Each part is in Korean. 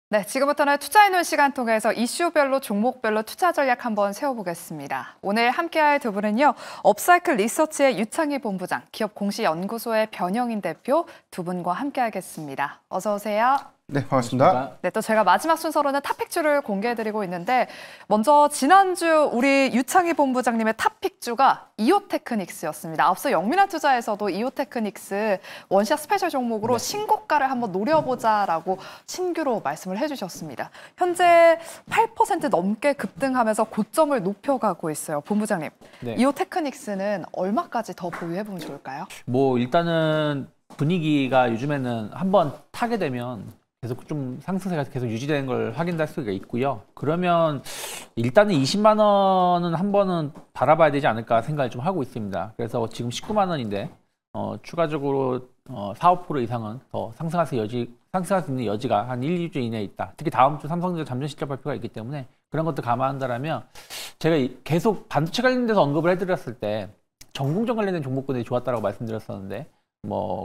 네, 지금부터는 투자해놓은 시간 통해서 이슈별로 종목별로 투자 전략 한번 세워보겠습니다. 오늘 함께할 두 분은요, 업사이클 리서치의 유창희 본부장, 기업공시연구소의 변영인 대표 두 분과 함께하겠습니다. 어서 오세요. 네, 반갑습니다. 네, 또 제가 마지막 순서로는 탑픽주를 공개해드리고 있는데 먼저 지난주 우리 유창희 본부장님의 탑픽주가 이오테크닉스였습니다. 앞서 영민한 투자에서도 이오테크닉스 원샷 스페셜 종목으로 신고가를 한번 노려보자라고 신규로 말씀을 해주셨습니다. 현재 8% 넘게 급등하면서 고점을 높여가고 있어요. 본부장님, 이오테크닉스는 얼마까지 더 보유해보면 좋을까요? 일단은 분위기가 요즘에는 한번 타게 되면 계속 좀 상승세가 계속 유지되는 걸 확인할 수가 있고요. 그러면 일단은 20만 원은 한 번은 바라봐야 되지 않을까 생각을 좀 하고 있습니다. 그래서 지금 19만 원인데 추가적으로 4, 5% 이상은 더 상승할 수 있는 여지가 한 1, 2주 이내에 있다. 특히 다음 주 삼성전자 잠정 실적 발표가 있기 때문에 그런 것도 감안한다면 제가 계속 반도체 관련돼서 언급을 해드렸을 때 전공정 관련된 종목군이 좋았다고 말씀드렸었는데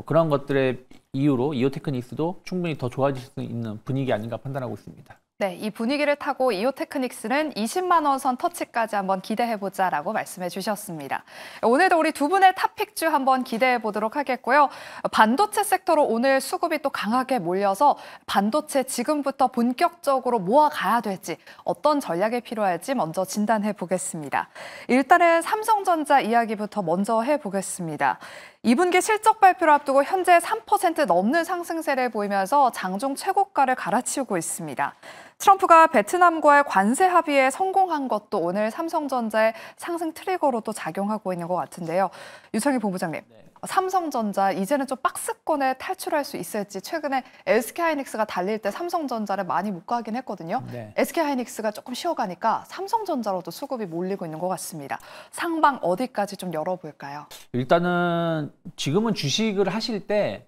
그런 것들의 이유로 이오테크닉스도 충분히 더 좋아질 수 있는 분위기 아닌가 판단하고 있습니다. 네, 이 분위기를 타고 이오테크닉스는 20만 원 선 터치까지 한번 기대해보자라고 말씀해 주셨습니다. 오늘도 우리 두 분의 탑픽주 한번 기대해 보도록 하겠고요. 반도체 섹터로 오늘 수급이 또 강하게 몰려서 반도체 지금부터 본격적으로 모아가야 될지 어떤 전략이 필요할지 먼저 진단해 보겠습니다. 일단은 삼성전자 이야기부터 먼저 해보겠습니다. 2분기 실적 발표를 앞두고 현재 3% 넘는 상승세를 보이면서 장중 최고가를 갈아치우고 있습니다. 트럼프가 베트남과의 관세 합의에 성공한 것도 오늘 삼성전자의 상승 트리거로 또 작용하고 있는 것 같은데요. 유창희 본부장님, 삼성전자 이제는 좀 박스권에 탈출할 수 있을지 최근에 SK하이닉스가 달릴 때 삼성전자를 많이 못 가긴 했거든요. SK하이닉스가 조금 쉬어가니까 삼성전자로도 수급이 몰리고 있는 것 같습니다. 상방 어디까지 좀 열어볼까요? 일단은 지금은 주식을 하실 때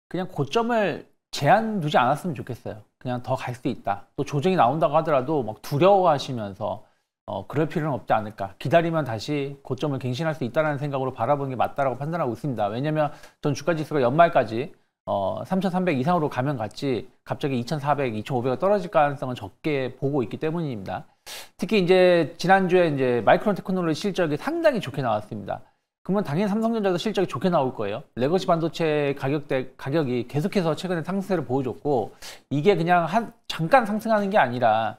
그냥 고점을 제한 두지 않았으면 좋겠어요. 그냥 더 갈 수 있다. 또 조정이 나온다고 하더라도 막 두려워하시면서 그럴 필요는 없지 않을까. 기다리면 다시 고점을 갱신할 수 있다는 생각으로 바라보는 게 맞다라고 판단하고 있습니다. 왜냐하면 전 주가지수가 연말까지 3,300 이상으로 가면 갑자기 2,400, 2,500가 떨어질 가능성은 적게 보고 있기 때문입니다. 특히 이제 지난주에 이제 마이크론 테크놀로지 실적이 상당히 좋게 나왔습니다. 그러면 당연히 삼성전자도 실적이 좋게 나올 거예요. 레거시 반도체 가격이 계속해서 최근에 상승세를 보여줬고 이게 그냥 잠깐 상승하는 게 아니라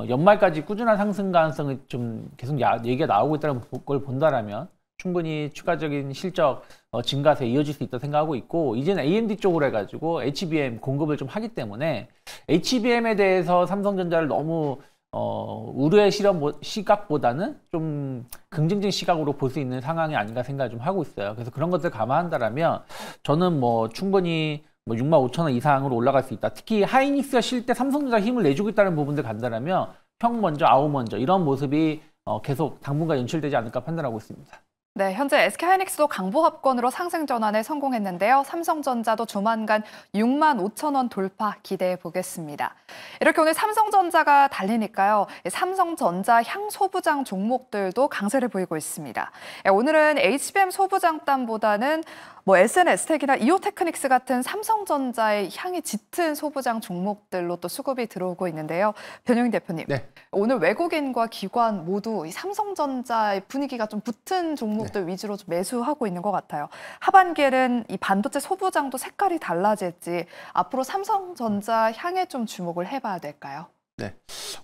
연말까지 꾸준한 상승 가능성이 좀 계속 얘기가 나오고 있다는 걸 본다라면 충분히 추가적인 실적 증가세에 이어질 수 있다고 생각하고 있고 이제는 AMD 쪽으로 해가지고 HBM 공급을 좀 하기 때문에 HBM에 대해서 삼성전자를 너무 우려의 시각보다는 좀 긍정적인 시각으로 볼 수 있는 상황이 아닌가 생각을 좀 하고 있어요. 그래서 그런 것들 감안한다면 저는 충분히 65,000원 이상으로 올라갈 수 있다. 특히 하이닉스가 쉴 때 삼성전자 힘을 내주고 있다는 부분들 간다면 형 먼저 아우 먼저 이런 모습이 계속 당분간 연출되지 않을까 판단하고 있습니다. 네, 현재 SK하이닉스도 강보합권으로 상승 전환에 성공했는데요. 삼성전자도 조만간 65,000원 돌파 기대해 보겠습니다. 이렇게 오늘 삼성전자가 달리니까요. 삼성전자 향소부장 종목들도 강세를 보이고 있습니다. 오늘은 HBM 소부장단보다는 SNS텍이나 이오테크닉스 같은 삼성전자의 향이 짙은 소부장 종목들로 또 수급이 들어오고 있는데요. 변영인 대표님, 오늘 외국인과 기관 모두 이 삼성전자의 분위기가 좀 붙은 종목들 위주로 좀 매수하고 있는 것 같아요. 하반기에는 이 반도체 소부장도 색깔이 달라질지 앞으로 삼성전자 향에 좀 주목을 해봐야 될까요? 네,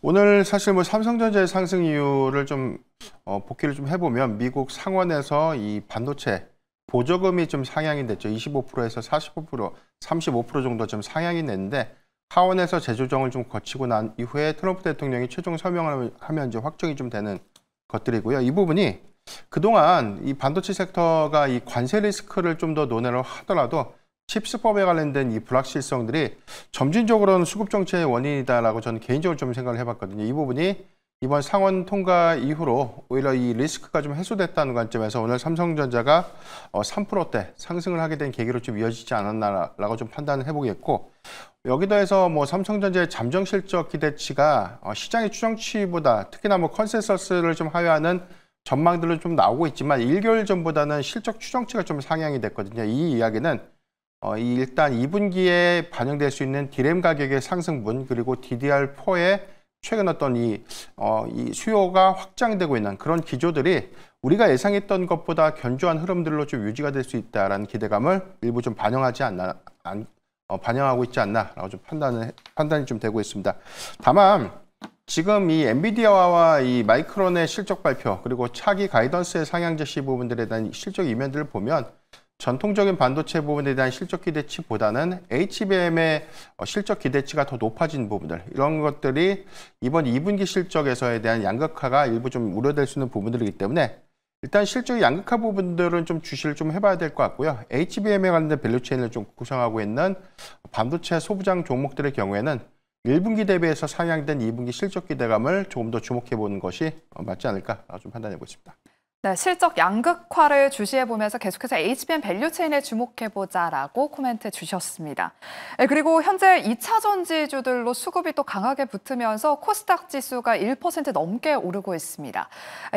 오늘 사실 삼성전자의 상승 이유를 좀 복기를 좀 해보면 미국 상원에서 이 반도체 보조금이 좀 상향이 됐죠. 25%에서 45%, 35% 정도 좀 상향이 됐는데 하원에서 재조정을 좀 거치고 난 이후에 트럼프 대통령이 최종 서명을 하면 이제 확정이 좀 되는 것들이고요. 이 부분이 그동안 이 반도체 섹터가 이 관세 리스크를 좀 더 논의를 하더라도 칩스법에 관련된 이 불확실성들이 점진적으로는 수급 정체의 원인이다라고 저는 개인적으로 좀 생각을 해봤거든요. 이 부분이 이번 상원 통과 이후로 오히려 이 리스크가 좀 해소됐다는 관점에서 오늘 삼성전자가 3%대 상승을 하게 된 계기로 좀 이어지지 않았나라고 좀 판단을 해보겠고, 여기다 해서 삼성전자의 잠정 실적 기대치가 시장의 추정치보다 특히나 컨센서스를 좀 하회하는 전망들은 좀 나오고 있지만 1개월 전보다는 실적 추정치가 좀 상향이 됐거든요. 이 이야기는 일단 2분기에 반영될 수 있는 디램 가격의 상승분 그리고 DDR4의 최근 어떤 이 수요가 확장되고 있는 그런 기조들이 우리가 예상했던 것보다 견조한 흐름들로 좀 유지가 될 수 있다라는 기대감을 일부 좀 반영하고 있지 않나라고 좀 판단이 좀 되고 있습니다. 다만 지금 이 엔비디아와 이 마이크론의 실적 발표 그리고 차기 가이던스의 상향 제시 부분들에 대한 실적 이면들을 보면 전통적인 반도체 부분에 대한 실적 기대치보다는 HBM의 실적 기대치가 더 높아진 부분들 이런 것들이 이번 2분기 실적에서에 대한 양극화가 일부 좀 우려될 수 있는 부분들이기 때문에 일단 실적의 양극화 부분들은 좀 주시를 좀 해봐야 될 것 같고요. HBM에 관련된 밸류체인을 좀 구성하고 있는 반도체 소부장 종목들의 경우에는 1분기 대비해서 상향된 2분기 실적 기대감을 조금 더 주목해 보는 것이 맞지 않을까 좀 판단해 보겠습니다. 네, 실적 양극화를 주시해보면서 계속해서 HBM 밸류체인에 주목해보자라고 코멘트 주셨습니다. 네, 그리고 현재 2차 전지주들로 수급이 또 강하게 붙으면서 코스닥 지수가 1% 넘게 오르고 있습니다.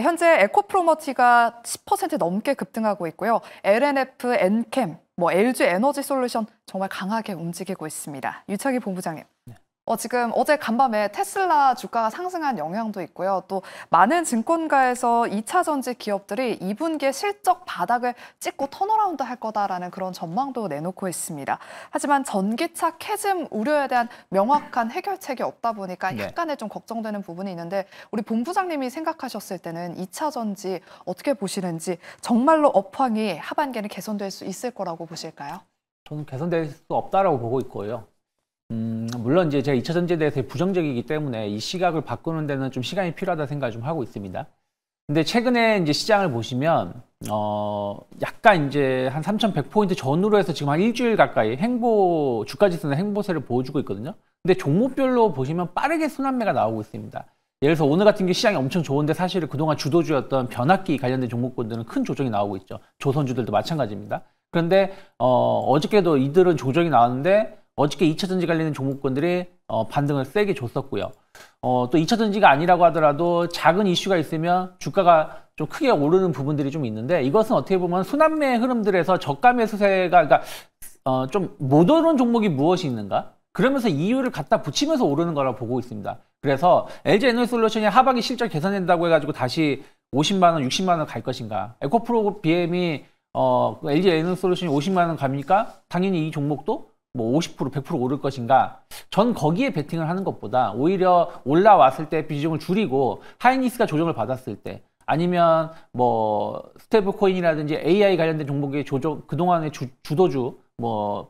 현재 에코프로머티가 10% 넘게 급등하고 있고요. LNF, 엔캠, LG 에너지 솔루션 정말 강하게 움직이고 있습니다. 유창희 본부장님. 네. 지금 어제 간밤에 테슬라 주가가 상승한 영향도 있고요. 또 많은 증권가에서 2차 전지 기업들이 2분기에 실적 바닥을 찍고 턴어라운드 할 거다라는 그런 전망도 내놓고 있습니다. 하지만 전기차 캐즘 우려에 대한 명확한 해결책이 없다 보니까 약간의 좀 걱정되는 부분이 있는데 우리 본부장님이 생각하셨을 때는 2차 전지 어떻게 보시는지 정말로 업황이 하반기에는 개선될 수 있을 거라고 보실까요? 저는 개선될 수 없다라고 보고 있고요. 물론 이제 제가 2차 전지에 대해서 부정적이기 때문에 이 시각을 바꾸는 데는 좀 시간이 필요하다 생각을 좀 하고 있습니다. 근데 최근에 이제 시장을 보시면 약간 이제 한 3,100포인트 전후로 해서 지금 한 일주일 가까이 주가 지수는 횡보세를 보여주고 있거든요. 근데 종목별로 보시면 빠르게 순환매가 나오고 있습니다. 예를 들어서 오늘 같은 게 시장이 엄청 좋은데 사실은 그동안 주도주였던 변압기 관련된 종목군들은 큰 조정이 나오고 있죠. 조선주들도 마찬가지입니다. 그런데 어저께도 이들은 조정이 나왔는데 어저께 2차 전지 관련된 종목군들이 반등을 세게 줬었고요. 또 2차 전지가 아니라고 하더라도 작은 이슈가 있으면 주가가 좀 크게 오르는 부분들이 좀 있는데 이것은 어떻게 보면 순환매 흐름들에서 저가 매수세가 그러니까 좀 못 오른 종목이 무엇이 있는가? 그러면서 이유를 갖다 붙이면서 오르는 거라고 보고 있습니다. 그래서 LG 에너지솔루션이 하반기 실적 개선된다고 해가지고 다시 50만 원, 60만 원 갈 것인가? 에코프로 BM이 LG 에너지솔루션이 50만 원 갑니까? 당연히 이 종목도 50%, 100% 오를 것인가? 전 거기에 베팅을 하는 것보다 오히려 올라왔을 때 비중을 줄이고 하이닉스가 조정을 받았을 때 아니면 스테이블 코인이라든지 AI 관련된 종목의 그동안의 주도주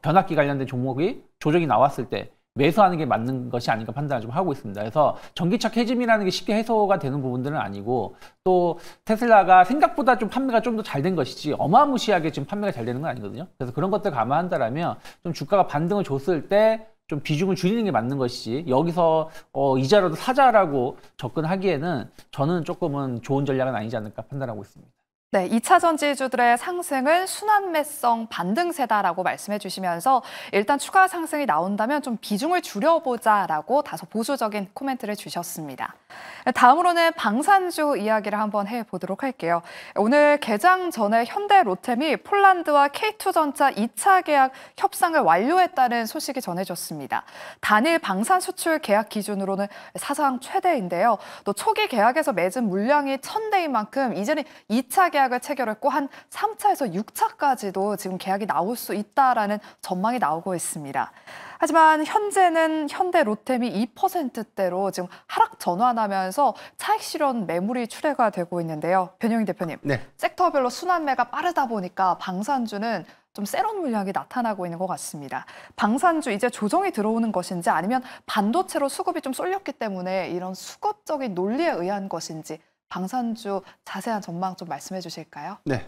변압기 관련된 종목이 조정이 나왔을 때 매수하는 게 맞는 것이 아닌가 판단을 좀 하고 있습니다. 그래서 전기차 캐즘이라는 게 쉽게 해소가 되는 부분들은 아니고 또 테슬라가 생각보다 좀 판매가 좀 더 잘 된 것이지 어마무시하게 지금 판매가 잘 되는 건 아니거든요. 그래서 그런 것들 감안한다라면 좀 주가가 반등을 줬을 때 좀 비중을 줄이는 게 맞는 것이지 여기서 이자라도 사자라고 접근하기에는 저는 조금은 좋은 전략은 아니지 않을까 판단하고 있습니다. 네, 2차 전지주들의 상승은 순환매성 반등세다라고 말씀해 주시면서 일단 추가 상승이 나온다면 좀 비중을 줄여보자라고 다소 보수적인 코멘트를 주셨습니다. 다음으로는 방산주 이야기를 한번 해보도록 할게요. 오늘 개장 전에 현대 로템이 폴란드와 K2전자 2차 계약 협상을 완료했다는 소식이 전해졌습니다. 단일 방산 수출 계약 기준으로는 사상 최대인데요. 또 초기 계약에서 맺은 물량이 1,000대인 만큼 이제는 2차 계약을 체결했고 한 3차에서 6차까지도 지금 계약이 나올 수 있다라는 전망이 나오고 있습니다. 하지만 현재는 현대 로템이 2%대로 지금 하락 전환하면서 차익 실현 매물이 출회가 되고 있는데요. 변영희 대표님, 섹터별로 순환매가 빠르다 보니까 방산주는 좀 세론 물량이 나타나고 있는 것 같습니다. 방산주 이제 조정이 들어오는 것인지 아니면 반도체로 수급이 좀 쏠렸기 때문에 이런 수급적인 논리에 의한 것인지 방산주 자세한 전망 좀 말씀해 주실까요? 네.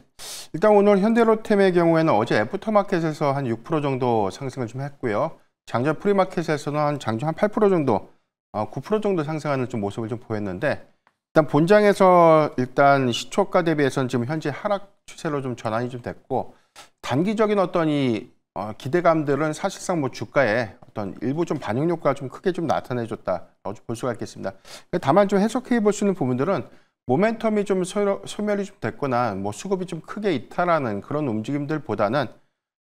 일단 오늘 현대로템의 경우에는 어제 애프터마켓에서 한 6% 정도 상승을 좀 했고요. 장전 프리마켓에서는 장중 한 8% 정도, 9% 정도 상승하는 좀 모습을 좀 보였는데 일단 본장에서 일단 시초가 대비해서는 지금 현재 하락 추세로 좀 전환이 좀 됐고 단기적인 어떤 이 기대감들은 사실상 주가에 어떤 일부 좀 반영 효과가 좀 크게 좀 나타내줬다라고 볼 수가 있겠습니다. 다만 좀 해석해 볼 수 있는 부분들은 모멘텀이 좀 소멸이 좀 됐거나 수급이 좀 크게 이탈하는 그런 움직임들보다는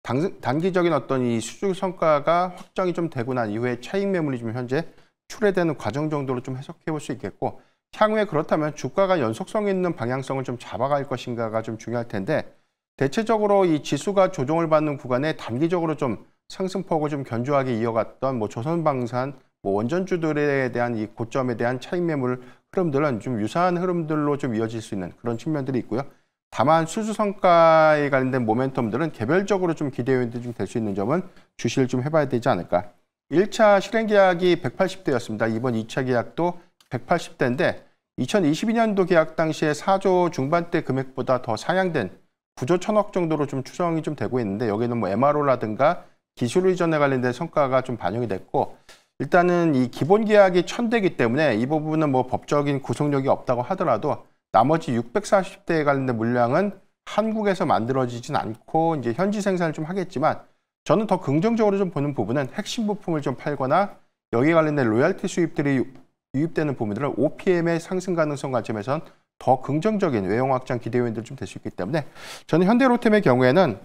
단기적인 어떤 이 수주 성과가 확정이 좀 되고 난 이후에 차익 매물이 좀 현재 출회되는 과정 정도로 좀 해석해 볼 수 있겠고, 향후에 그렇다면 주가가 연속성 있는 방향성을 좀 잡아갈 것인가가 좀 중요할 텐데, 대체적으로 이 지수가 조정을 받는 구간에 단기적으로 좀 상승폭을 좀 견조하게 이어갔던 뭐 조선방산, 뭐 원전주들에 대한 이 고점에 대한 차익 매물 흐름들은 좀 유사한 흐름들로 좀 이어질 수 있는 그런 측면들이 있고요. 다만 수주 성과에 관련된 모멘텀들은 개별적으로 좀 기대 요인들이 좀 될 수 있는 점은 주시를 좀 해봐야 되지 않을까. 1차 실행 계약이 180대였습니다. 이번 2차 계약도 180대인데 2022년도 계약 당시에 4조 중반대 금액보다 더 상향된 9조 1천억 정도로 좀 추정이 좀 되고 있는데, 여기는 뭐 MRO라든가 기술 이전에 관련된 성과가 좀 반영이 됐고, 일단은 이 기본 계약이 1000대이기 때문에 이 부분은 뭐 법적인 구속력이 없다고 하더라도 나머지 640대에 관련된 물량은 한국에서 만들어지진 않고 이제 현지 생산을 좀 하겠지만, 저는 더 긍정적으로 좀 보는 부분은 핵심 부품을 좀 팔거나 여기에 관련된 로열티 수입들이 유입되는 부분들은 OPM의 상승 가능성 관점에선 더 긍정적인 외형 확장 기대 요인들 좀 될 수 있기 때문에, 저는 현대로템의 경우에는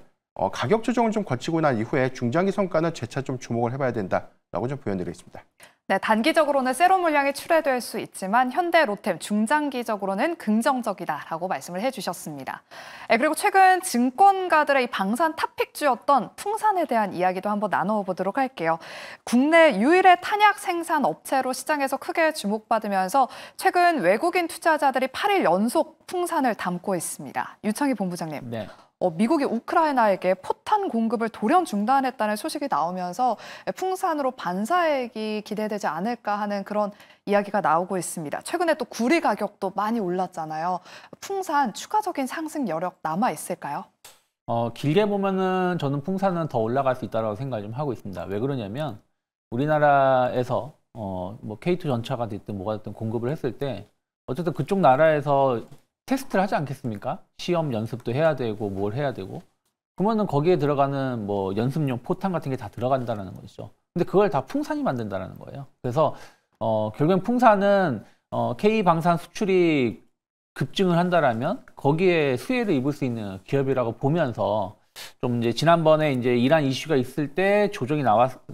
가격 조정을 좀 거치고 난 이후에 중장기 성과는 재차 좀 주목을 해봐야 된다라고 좀 보여드리겠습니다. 네, 단기적으로는 세로 물량이 출회될 수 있지만 현대로템 중장기적으로는 긍정적이다라고 말씀을 해주셨습니다. 그리고 최근 증권가들의 이 방산 탑픽주였던 풍산에 대한 이야기도 한번 나눠보도록 할게요. 국내 유일의 탄약 생산 업체로 시장에서 크게 주목받으면서 최근 외국인 투자자들이 8일 연속 풍산을 담고 있습니다. 유창희 본부장님. 네. 미국이 우크라이나에게 포탄 공급을 돌연 중단했다는 소식이 나오면서 풍산으로 반사액이 기대되지 않을까 하는 그런 이야기가 나오고 있습니다. 최근에 또 구리 가격도 많이 올랐잖아요. 풍산 추가적인 상승 여력 남아 있을까요? 길게 보면은 저는 풍산은 더 올라갈 수 있다고 생각을 좀 하고 있습니다. 왜 그러냐면 우리나라에서 뭐 K2 전차가 됐든 뭐가 됐든 공급을 했을 때 어쨌든 그쪽 나라에서 테스트를 하지 않겠습니까? 시험 연습도 해야 되고 뭘 해야 되고, 그러면은 거기에 들어가는 뭐 연습용 포탄 같은 게 다 들어간다는 것이죠. 근데 그걸 다 풍산이 만든다는 거예요. 그래서 결국엔 풍산은 K 방산 수출이 급증을 한다라면 거기에 수혜를 입을 수 있는 기업이라고 보면서, 좀 이제 지난번에 이제 이란 이슈가 있을 때 조정이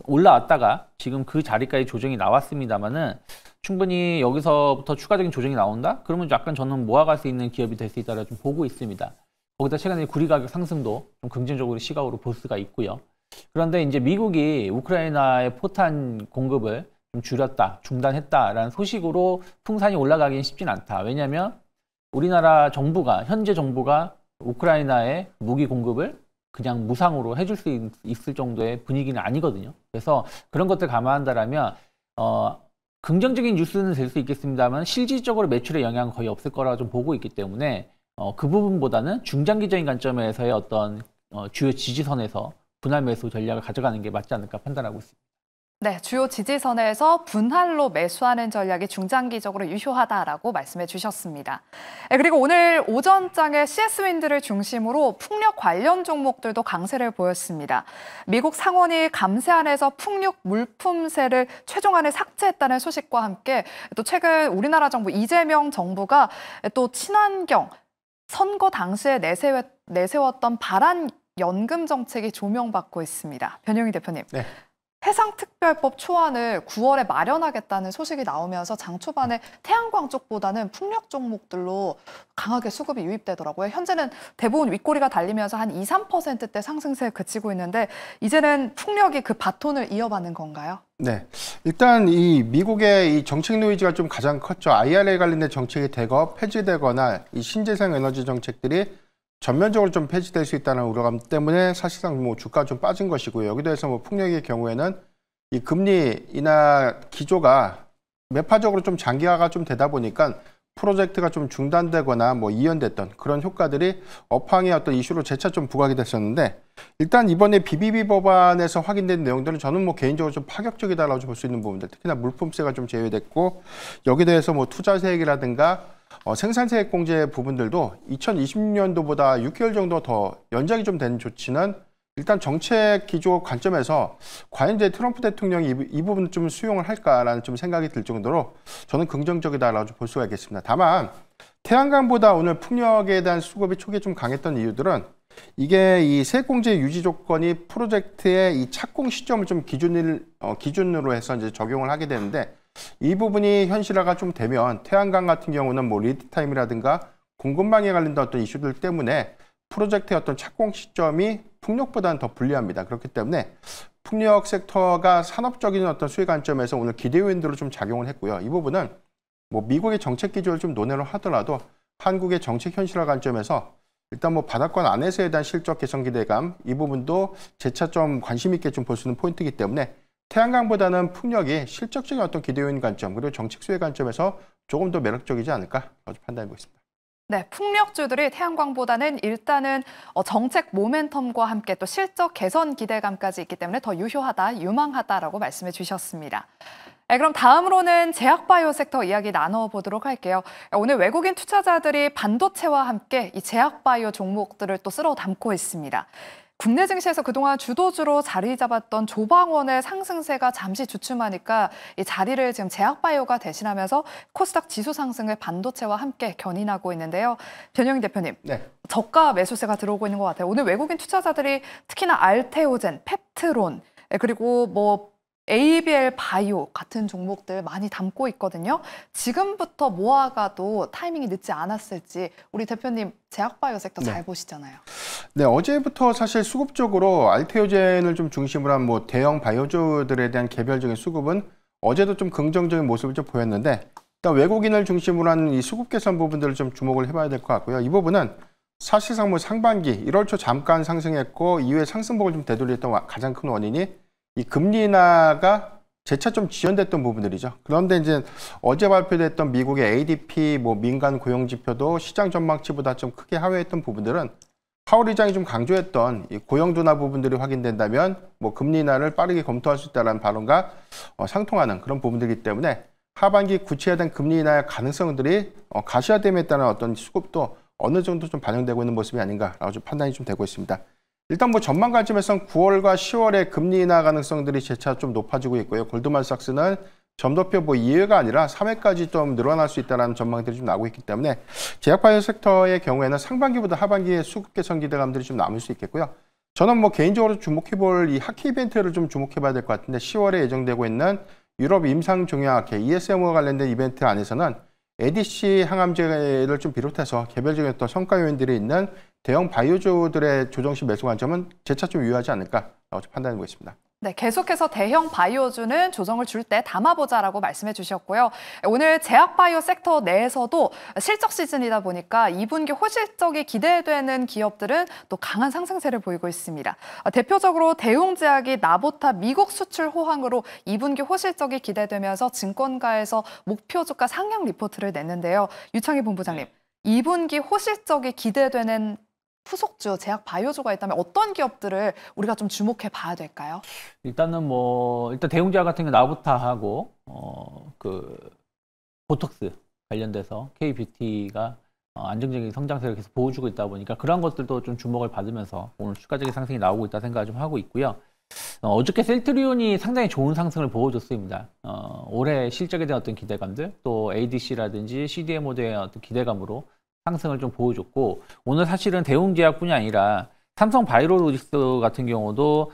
올라왔다가 지금 그 자리까지 조정이 나왔습니다만은, 충분히 여기서부터 추가적인 조정이 나온다? 그러면 약간 저는 모아갈 수 있는 기업이 될 수 있다고 좀 보고 있습니다. 거기다 최근에 구리 가격 상승도 좀 긍정적으로 시각으로 볼 수가 있고요. 그런데 이제 미국이 우크라이나의 포탄 공급을 좀 줄였다, 중단했다라는 소식으로 풍산이 올라가기는 쉽진 않다. 왜냐하면 우리나라 정부가, 현재 정부가 우크라이나의 무기 공급을 그냥 무상으로 해줄 수 있을 정도의 분위기는 아니거든요. 그래서 그런 것들 감안한다라면 긍정적인 뉴스는 될 수 있겠습니다만 실질적으로 매출에 영향은 거의 없을 거라고 좀 보고 있기 때문에 그 부분보다는 중장기적인 관점에서의 어떤 주요 지지선에서 분할 매수 전략을 가져가는 게 맞지 않을까 판단하고 있습니다. 네, 주요 지지선에서 분할로 매수하는 전략이 중장기적으로 유효하다라고 말씀해 주셨습니다. 그리고 오늘 오전장에 CS윈드를 중심으로 풍력 관련 종목들도 강세를 보였습니다. 미국 상원이 감세안에서 풍력 물품세를 최종안에 삭제했다는 소식과 함께 또 최근 우리나라 정부 이재명 정부가 또 친환경 선거 당시에 내세웠던 발안 연금 정책이 조명받고 있습니다. 변영희 대표님. 네. 해상특별법 초안을 9월에 마련하겠다는 소식이 나오면서 장 초반에 태양광 쪽보다는 풍력 종목들로 강하게 수급이 유입되더라고요. 현재는 대부분 윗꼬리가 달리면서 한 2, 3%대 상승세에 그치고 있는데 이제는 풍력이 그 바톤을 이어받는 건가요? 네, 일단 이 미국의 이 정책 노이즈가 좀 가장 컸죠. IRA 관련된 정책이 대거 폐지되거나 이 신재생 에너지 정책들이 전면적으로 좀 폐지될 수 있다는 우려감 때문에 사실상 뭐 주가 좀 빠진 것이고요. 여기도 해서 뭐 풍력의 경우에는 이 금리 인하 기조가 매파적으로 좀 장기화가 좀 되다 보니까 프로젝트가 좀 중단되거나 뭐 이연됐던 그런 효과들이 업황의 어떤 이슈로 재차 좀 부각이 됐었는데, 일단 이번에 BBB 법안에서 확인된 내용들은 저는 뭐 개인적으로 좀 파격적이다라고 볼 수 있는 부분들, 특히나 물품세가 좀 제외됐고 여기에 대해서 뭐 투자세액이라든가 생산세액 공제 부분들도 2020년도보다 6개월 정도 더 연장이 좀 된 조치는 일단 정책 기조 관점에서 과연 이제 트럼프 대통령이 이 부분 좀 수용을 할까라는 좀 생각이 들 정도로 저는 긍정적이다라고 볼 수가 있겠습니다. 다만 태양광보다 오늘 풍력에 대한 수급이 초기에 좀 강했던 이유들은 이게 이 세액공제 유지 조건이 프로젝트의 이 착공 시점을 좀 기준으로 해서 이제 적용을 하게 되는데 이 부분이 현실화가 좀 되면 태양광 같은 경우는 뭐 리드 타임이라든가 공급망에 관련된 어떤 이슈들 때문에 프로젝트의 어떤 착공 시점이 풍력보다는 더 불리합니다. 그렇기 때문에 풍력 섹터가 산업적인 어떤 수혜 관점에서 오늘 기대 요인들로 좀 작용을 했고요. 이 부분은 뭐 미국의 정책 기조를 좀 논의를 하더라도 한국의 정책 현실화 관점에서 일단 뭐 바닥권 안에서에 대한 실적 개선 기대감 이 부분도 재차 좀 관심 있게 좀 볼 수 있는 포인트이기 때문에 태양광보다는 풍력이 실적적인 어떤 기대 요인 관점 그리고 정책 수혜 관점에서 조금 더 매력적이지 않을까 판단해 보겠습니다. 네, 풍력주들이 태양광보다는 일단은 정책 모멘텀과 함께 또 실적 개선 기대감까지 있기 때문에 더 유효하다, 유망하다라고 말씀해 주셨습니다. 네, 그럼 다음으로는 제약바이오 섹터 이야기 나눠보도록 할게요. 오늘 외국인 투자자들이 반도체와 함께 이 제약바이오 종목들을 또 쓸어 담고 있습니다. 국내 증시에서 그동안 주도주로 자리 잡았던 조방원의 상승세가 잠시 주춤하니까 이 자리를 지금 제약바이오가 대신하면서 코스닥 지수 상승을 반도체와 함께 견인하고 있는데요. 변영인 대표님, 네. 저가 매수세가 들어오고 있는 것 같아요. 오늘 외국인 투자자들이 특히나 알테오젠, 펩트론, 그리고 뭐 ABL 바이오 같은 종목들 많이 담고 있거든요. 지금부터 모아가도 타이밍이 늦지 않았을지 우리 대표님 제약바이오 섹터 잘 보시잖아요. 네, 어제부터 사실 수급적으로 알테오젠을 좀 중심으로 한 뭐 대형 바이오주들에 대한 개별적인 수급은 어제도 좀 긍정적인 모습을 좀 보였는데 일단 외국인을 중심으로 한 이 수급 개선 부분들을 좀 주목을 해봐야 될 것 같고요. 이 부분은 사실상 뭐 상반기 1월 초 잠깐 상승했고 이후에 상승폭을 좀 되돌렸던 가장 큰 원인이 이 금리 인하가 재차 좀 지연됐던 부분들이죠. 그런데 이제 어제 발표됐던 미국의 ADP 뭐 민간 고용 지표도 시장 전망치보다 좀 크게 하회했던 부분들은 파월 의장이 좀 강조했던 이 고용 둔화 부분들이 확인된다면 뭐 금리 인하를 빠르게 검토할 수 있다는 발언과 상통하는 그런 부분들이기 때문에 하반기 구체화된 금리 인하의 가능성들이 가시화됨에 따른 어떤 수급도 어느 정도 좀 반영되고 있는 모습이 아닌가라고 좀 판단이 좀 되고 있습니다. 일단 뭐 전망 관점에서는 9월과 10월에 금리 인하 가능성들이 재차 좀 높아지고 있고요. 골드만삭스는 점도표 뭐 2회가 아니라 3회까지 좀 늘어날 수 있다는 전망들이 좀 나오고 있기 때문에 제약바이오 섹터의 경우에는 상반기보다 하반기에 수급 개선 기대감들이 좀 남을 수 있겠고요. 저는 뭐 개인적으로 주목해볼 이 학회 이벤트를 좀 주목해봐야 될 것 같은데 10월에 예정되고 있는 유럽 임상종양학회 ESMO와 관련된 이벤트 안에서는 ADC 항암제를 좀 비롯해서 개별적인 또 성과 요인들이 있는 대형 바이오주들의 조정식 매수 관점은 재차 좀 유효하지 않을까라고 판단해 보겠습니다. 네, 계속해서 대형 바이오주는 조정을 줄 때 담아보자라고 말씀해 주셨고요. 오늘 제약바이오 섹터 내에서도 실적 시즌이다 보니까 2분기 호실적이 기대되는 기업들은 또 강한 상승세를 보이고 있습니다. 대표적으로 대웅제약이 나보타 미국 수출 호황으로 2분기 호실적이 기대되면서 증권가에서 목표 주가 상향 리포트를 냈는데요. 유창희 본부장님, 2분기 호실적이 기대되는 후속주, 제약 바이오주가 있다면 어떤 기업들을 우리가 좀 주목해 봐야 될까요? 일단은 뭐 일단 대웅제약 같은 경우 나부타하고 그 보톡스 관련돼서 K뷰티가 안정적인 성장세를 계속 보여주고 있다 보니까 그런 것들도 좀 주목을 받으면서 오늘 추가적인 상승이 나오고 있다 생각을 좀 하고 있고요. 어저께 셀트리온이 상당히 좋은 상승을 보여줬습니다. 올해 실적에 대한 어떤 기대감들, 또 ADC라든지 CDMO에 대한 어떤 기대감으로 상승을 좀 보여줬고, 오늘 사실은 대웅제약뿐이 아니라 삼성 바이오로직스 같은 경우도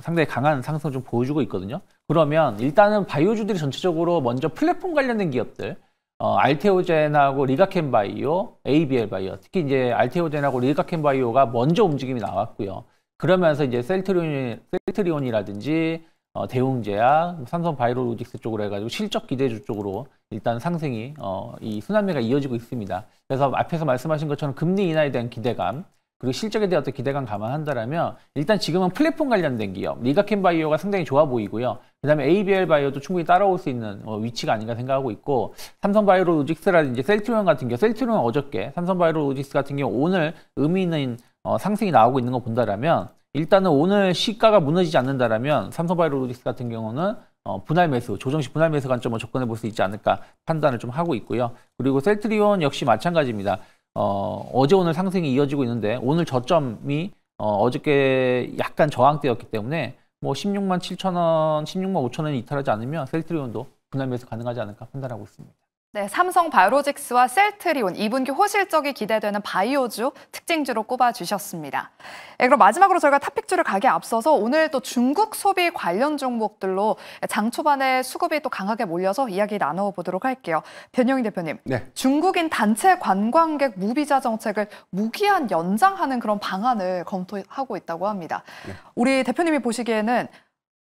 상당히 강한 상승을 좀 보여주고 있거든요. 그러면 일단은 바이오주들이 전체적으로 먼저 플랫폼 관련된 기업들, 알테오젠하고 리가켄바이오, ABL 바이오, 특히 이제 알테오젠하고 리가켄바이오가 먼저 움직임이 나왔고요. 그러면서 이제 셀트리온이라든지 대웅제약, 삼성 바이오로직스 쪽으로 해가지고 실적 기대주 쪽으로 일단 상승이 이 순환매가 이어지고 있습니다. 그래서 앞에서 말씀하신 것처럼 금리 인하에 대한 기대감, 그리고 실적에 대한 어떤 기대감 감안한다라면 일단 지금은 플랫폼 관련된 기업, 리가켄바이오가 상당히 좋아 보이고요. 그다음에 ABL 바이오도 충분히 따라올 수 있는 위치가 아닌가 생각하고 있고, 삼성 바이오로직스라든지 셀트리온 같은 경우, 셀트리온은 어저께, 삼성 바이오로직스 같은 경우 오늘 의미 있는 상승이 나오고 있는 거 본다라면 일단은 오늘 시가가 무너지지 않는다라면 삼성 바이오로직스 같은 경우는 분할 매수, 조정식 분할 매수 관점으로 접근해 볼 수 있지 않을까 판단을 좀 하고 있고요. 그리고 셀트리온 역시 마찬가지입니다. 어제 오늘 상승이 이어지고 있는데 오늘 저점이 어저께 약간 저항대였기 때문에 뭐 16만 7천 원, 16만 5천 원이 이탈하지 않으면 셀트리온도 분할 매수 가능하지 않을까 판단하고 있습니다. 네, 삼성 바이오로직스와 셀트리온 2분기 호실적이 기대되는 바이오주 특징주로 꼽아주셨습니다. 네, 그럼 마지막으로 저희가 탑픽주를 가기에 앞서서 오늘 또 중국 소비 관련 종목들로 장 초반에 수급이 또 강하게 몰려서 이야기 나눠보도록 할게요. 변영희 대표님, 네. 중국인 단체 관광객 무비자 정책을 무기한 연장하는 그런 방안을 검토하고 있다고 합니다. 네. 우리 대표님이 보시기에는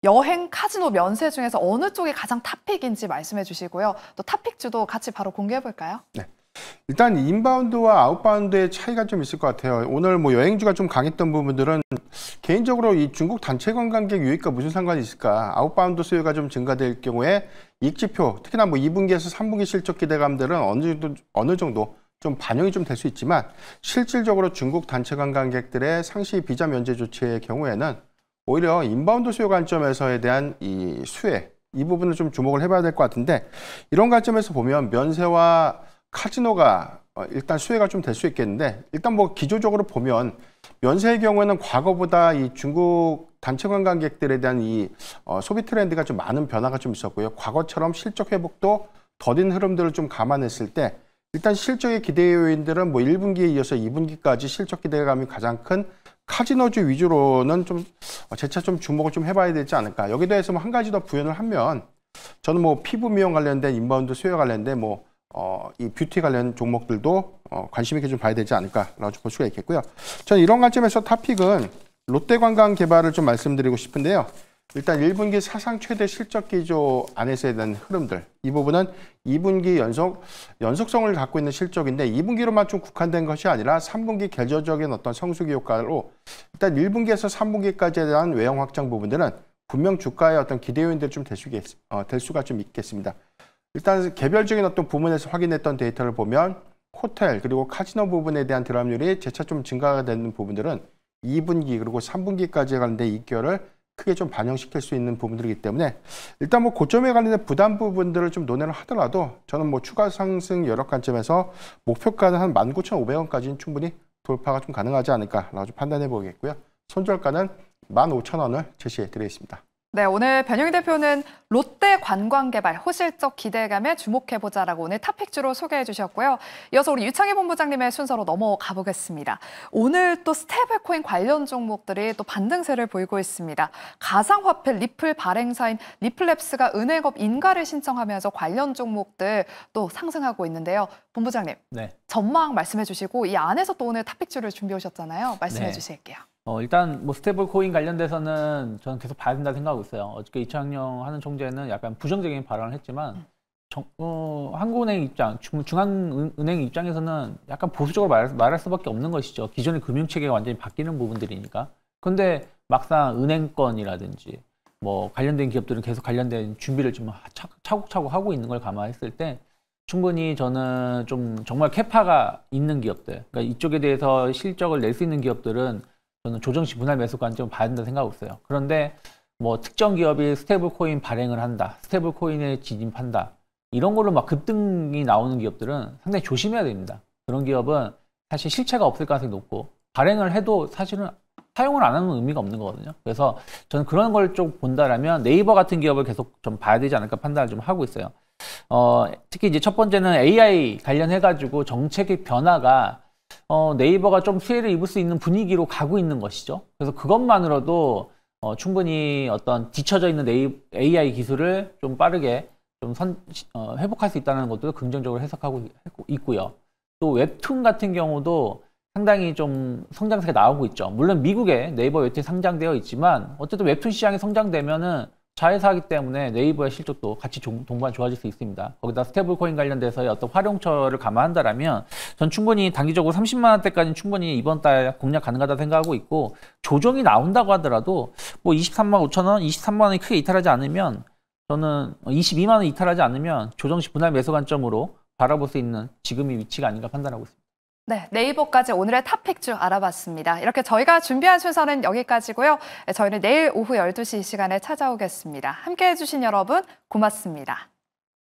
여행, 카지노, 면세 중에서 어느 쪽이 가장 탑픽인지 말씀해 주시고요. 또 탑픽주도 같이 바로 공개해 볼까요? 네. 일단 인바운드와 아웃바운드의 차이가 좀 있을 것 같아요. 오늘 뭐 여행주가 좀 강했던 부분들은 개인적으로 이 중국 단체 관광객 유입과 무슨 상관이 있을까? 아웃바운드 수요가 좀 증가될 경우에 이익 지표, 특히나 뭐 2분기에서 3분기 실적 기대감들은 어느 정도 좀 반영이 좀 될 수 있지만 실질적으로 중국 단체 관광객들의 상시 비자 면제 조치의 경우에는 오히려 인바운드 수요 관점에서에 대한 이 수혜, 이 부분을 좀 주목을 해봐야 될 것 같은데, 이런 관점에서 보면 면세와 카지노가 일단 수혜가 좀 될 수 있겠는데, 일단 뭐 기조적으로 보면 면세의 경우에는 과거보다 이 중국 단체 관광객들에 대한 이 소비 트렌드가 좀 많은 변화가 좀 있었고요. 과거처럼 실적 회복도 더딘 흐름들을 좀 감안했을 때 일단 실적의 기대 요인들은 뭐 1분기에 이어서 2분기까지 실적 기대감이 가장 큰 카지노주 위주로는 좀 재차 좀 주목을 좀 해봐야 되지 않을까. 여기에 대해서 뭐 한 가지 더 부연을 하면 저는 뭐 피부 미용 관련된 인바운드 수요 관련된 뭐 이 뷰티 관련 종목들도 관심 있게 좀 봐야 되지 않을까라고 볼 수가 있겠고요. 저는 이런 관점에서 탑픽은 롯데관광 개발을 좀 말씀드리고 싶은데요. 일단 1분기 사상 최대 실적 기조 안에서에 대한 흐름들, 이 부분은 2분기 연속성을 갖고 있는 실적인데 2분기로만 좀 국한된 것이 아니라 3분기 결정적인 어떤 성수기 효과로 일단 1분기에서 3분기까지에 대한 외형 확장 부분들은 분명 주가의 어떤 기대 요인들이 좀 될 수가 좀 있겠습니다. 일단 개별적인 어떤 부문에서 확인했던 데이터를 보면 호텔 그리고 카지노 부분에 대한 드랍률이 재차 좀 증가가 되는 부분들은 2분기 그리고 3분기까지에 관련된 이익결을 크게 좀 반영시킬 수 있는 부분들이기 때문에 일단 뭐 고점에 관련된 부담 부분들을 좀 논의를 하더라도 저는 뭐 추가 상승 여러 관점에서 목표가는 한 19,500원까지는 충분히 돌파가 좀 가능하지 않을까라고 좀 판단해 보겠고요. 손절가는 15,000원을 제시해 드리겠습니다. 네, 오늘 변영희 대표는 롯데 관광개발 호실적 기대감에 주목해보자라고 오늘 탑픽주로 소개해 주셨고요. 이어서 우리 유창희 본부장님의 순서로 넘어가 보겠습니다. 오늘 또 스테이블코인 관련 종목들이 또 반등세를 보이고 있습니다. 가상화폐 리플 발행사인 리플랩스가 은행업 인가를 신청하면서 관련 종목들 또 상승하고 있는데요. 본부장님, 네. 전망 말씀해 주시고 이 안에서 또 오늘 탑픽주를 준비해 오셨잖아요. 말씀해 네. 주실게요. 일단 뭐 스테이블 코인 관련돼서는 저는 계속 봐야 된다 생각하고 있어요. 어저께 이창용 하는 총재는 약간 부정적인 발언을 했지만 한국은행 입장, 중앙은행 입장에서는 약간 보수적으로 말할 수밖에 없는 것이죠. 기존의 금융체계가 완전히 바뀌는 부분들이니까. 근데 막상 은행권이라든지 뭐 관련된 기업들은 계속 관련된 준비를 좀 차곡차곡 하고 있는 걸 감안했을 때 충분히 저는 좀 정말 캐파가 있는 기업들, 그러니까 이쪽에 대해서 실적을 낼 수 있는 기업들은 저는 조정시 분할 매수 관점 봐야 된다 생각하고 있어요. 그런데 뭐 특정 기업이 스테이블 코인 발행을 한다, 스테이블 코인에 진입한다, 이런 걸로 막 급등이 나오는 기업들은 상당히 조심해야 됩니다. 그런 기업은 사실 실체가 없을 가능성이 높고 발행을 해도 사실은 사용을 안 하는 의미가 없는 거거든요. 그래서 저는 그런 걸 좀 본다라면 네이버 같은 기업을 계속 좀 봐야 되지 않을까 판단을 좀 하고 있어요. 특히 이제 첫 번째는 AI 관련해가지고 정책의 변화가 네이버가 좀 피해를 입을 수 있는 분위기로 가고 있는 것이죠. 그래서 그것만으로도 충분히 어떤 뒤처져 있는 AI 기술을 좀 빠르게 좀 회복할 수 있다는 것도 긍정적으로 해석하고 있고요. 또 웹툰 같은 경우도 상당히 좀 성장세가 나오고 있죠. 물론 미국에 네이버 웹툰이 상장되어 있지만 어쨌든 웹툰 시장이 성장되면은 자회사이기 때문에 네이버의 실적도 같이 동반 좋아질 수 있습니다. 거기다 스테이블 코인 관련돼서의 어떤 활용처를 감안한다라면 전 충분히 단기적으로 30만 원대까지는 충분히 이번 달 공략 가능하다 생각하고 있고, 조정이 나온다고 하더라도 뭐 23만 5천 원, 23만 원이 크게 이탈하지 않으면, 저는 22만 원 이탈하지 않으면 조정시 분할 매수 관점으로 바라볼 수 있는 지금의 위치가 아닌가 판단하고 있습니다. 네, 네이버까지 오늘의 탑픽주 알아봤습니다. 이렇게 저희가 준비한 순서는 여기까지고요. 저희는 내일 오후 12시 시간에 찾아오겠습니다. 함께해 주신 여러분 고맙습니다.